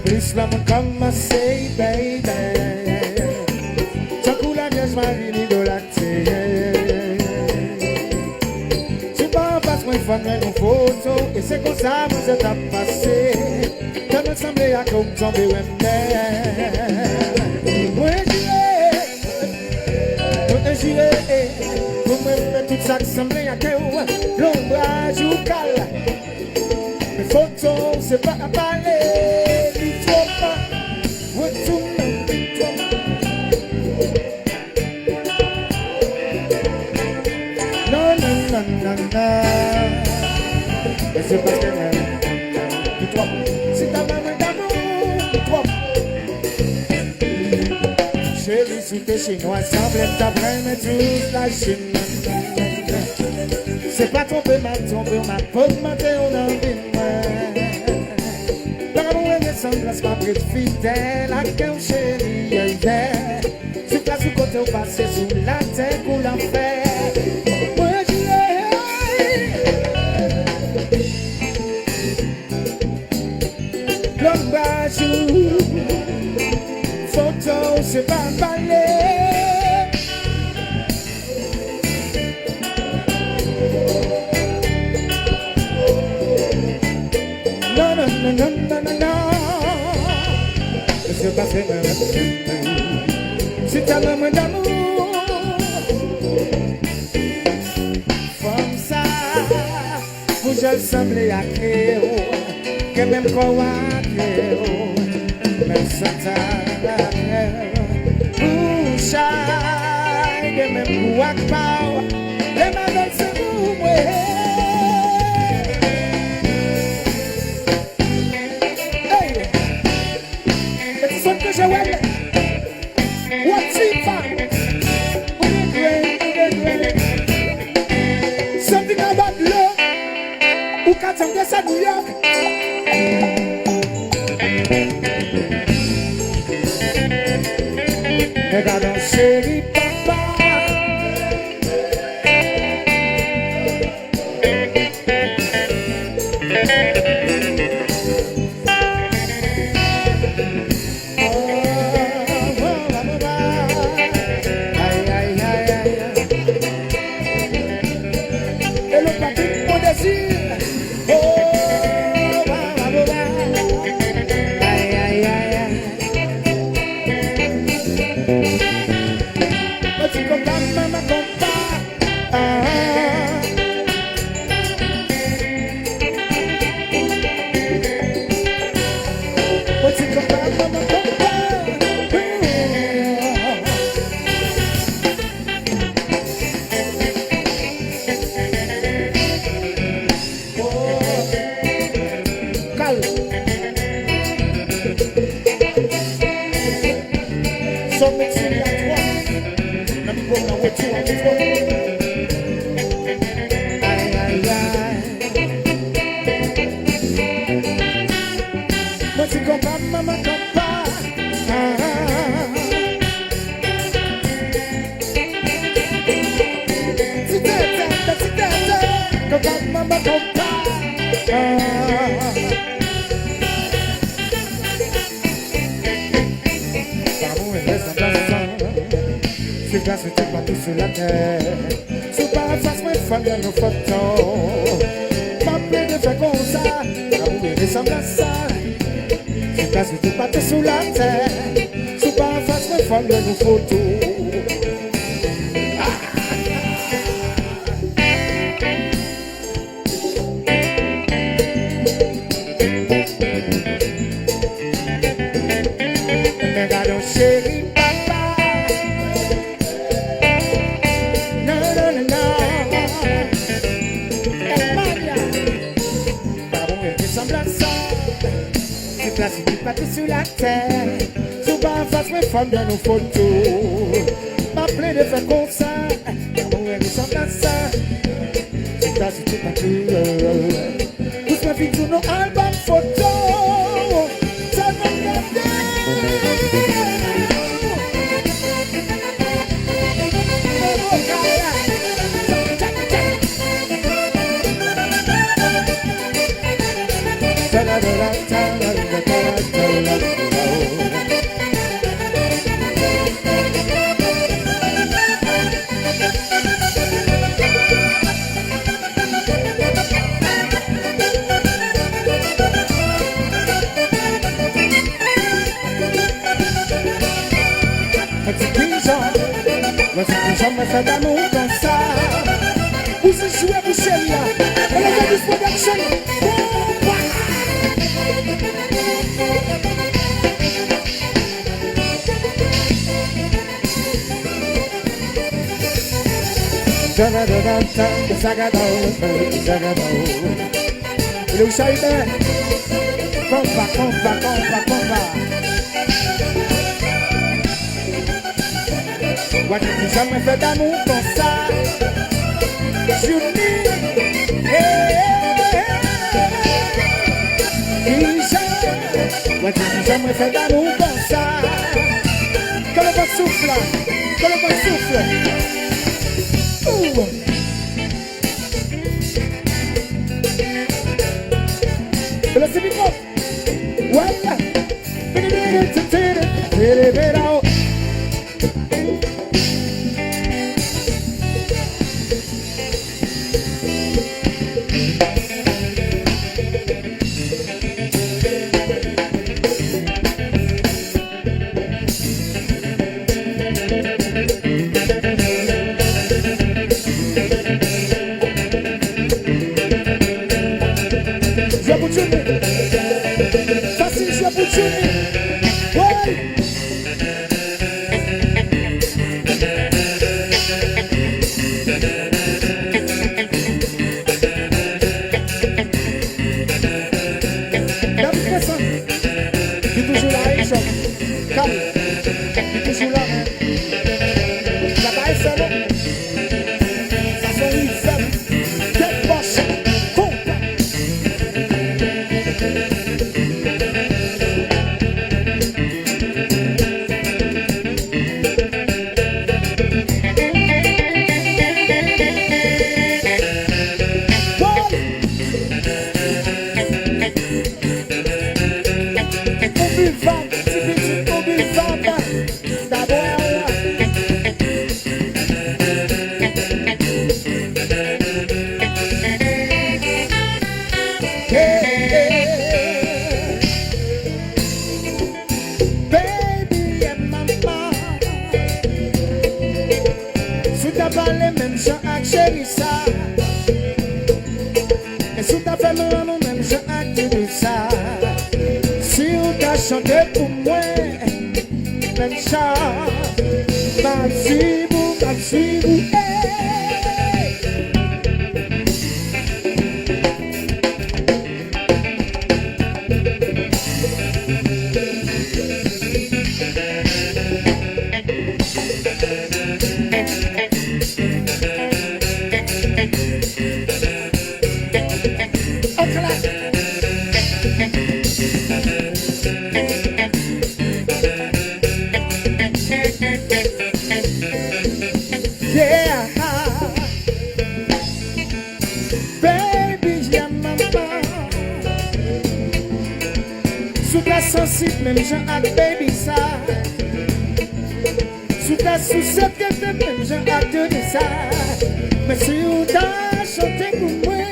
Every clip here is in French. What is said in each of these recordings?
Islam come and say, baby, Chakula vient marine idolâtrée. Tu m'en passes, moi, femme, nos photos, et c'est comme ça, vous êtes à passer. T'as me semblé à comme tomber, ouais, moi, j'irai, pour me faire tout ça qui semblait à qu'elle, l'ombrage ou cale. Mes photos, c'est pas à parler. C'est parce que dis-toi, si ta maman d'amour, dis-toi. Chérie, si t'es chinois, semble t'apprendre, mais tous la Chine. C'est pas tomber, ma pauvre matin, on en vit moins. L'amour est descendre, laisse ma bride fidèle, à quel chérie, yeah. Si place au côté, on passe sous la terre pour l'enfer. Photo, c'est pas parler. Non, non, non, non, non, non, non. C'est parce que c'est ta maman d'amour. Comme ça, vous je semblez à Cléo, que même quoi même Santa, Boucha, et même Wakpao, et ma donne c'est vous, hey, it's what que je vois, what's it fun? Something about love, who can't tell this at New York? Regarde un chéri papa. Aïe, aïe, aïe, aïe. Et le papier mon désir. C'est pas tout sur la terre. C'est pas la face, mais femme, nos photos. Pas plus de faire comme ça. L'amour ressemble à ça. C'est pas c'est pas tout sur la terre. C'est pas la face, mais femme, nos photos. sur la terre. Sous pas face mes femmes dans nos photos. Ma plaie de faire comme ça. Comment elle ressemble à ça? C'est ta cité pas plus. Tous mes filles sur nos albums photos. Ça m'a gardé. Jamais fait d'amour comme ça. Vous jouez, vous chérie. Et les gars du production. Il est où ça, il est? Compa. What if jamais fait d'amour comme ça? Julie, what if jamais fait d'amour comme ça? Que le vent souffle, Que le civico, voilà. Fasil, je vous tue. Ouais. David Pesson, qui est toujours là, il chante. Calme, qui est toujours là. Ça va être seul. Ça sonne une femme. Quelle poche. Les mêmes gens chéri ça. Et sous ta femme, nous mêmes gens acte de ça. Si on t'a chanté pour moi, même ça. Ma vous, sensible, même gens à baby ça. Sous ta susceptible, même gens à de ça. Mais si on t'a chanté pour moi,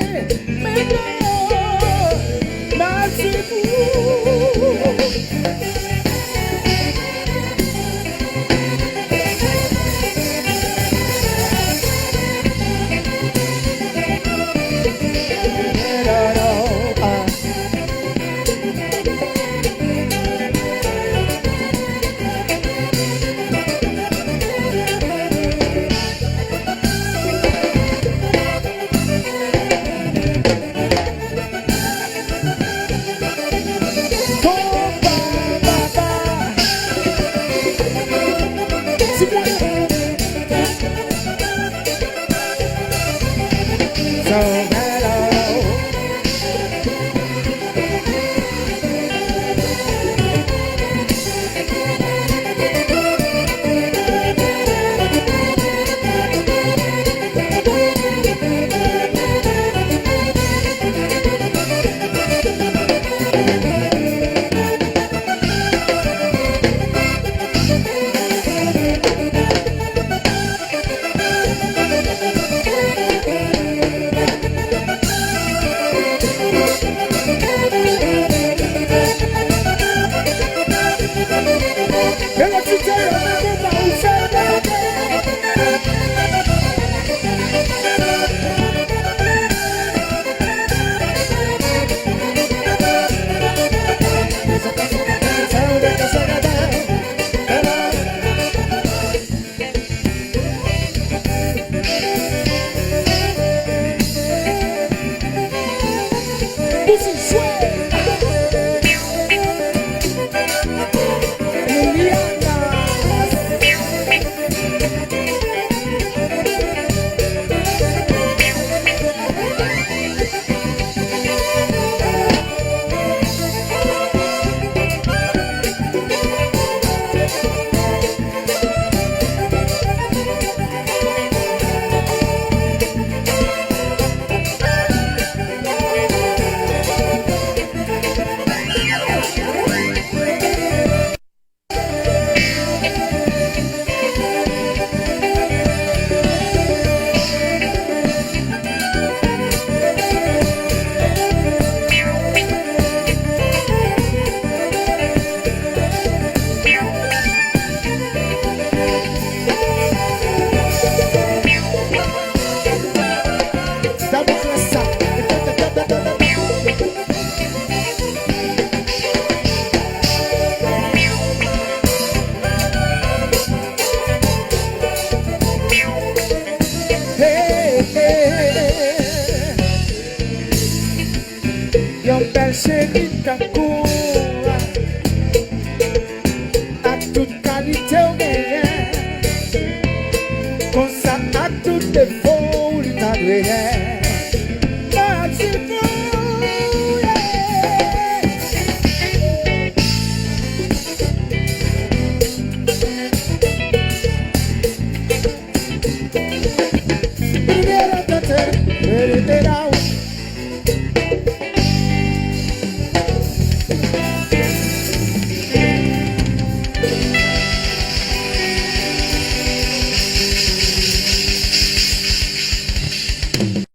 mais non, mal c'est vous. mérite un coup. À toute qualité ou gagne. Comme ça, à tout défaut, il t'a doué. Fasil pou, yeah. Libera-te, libera.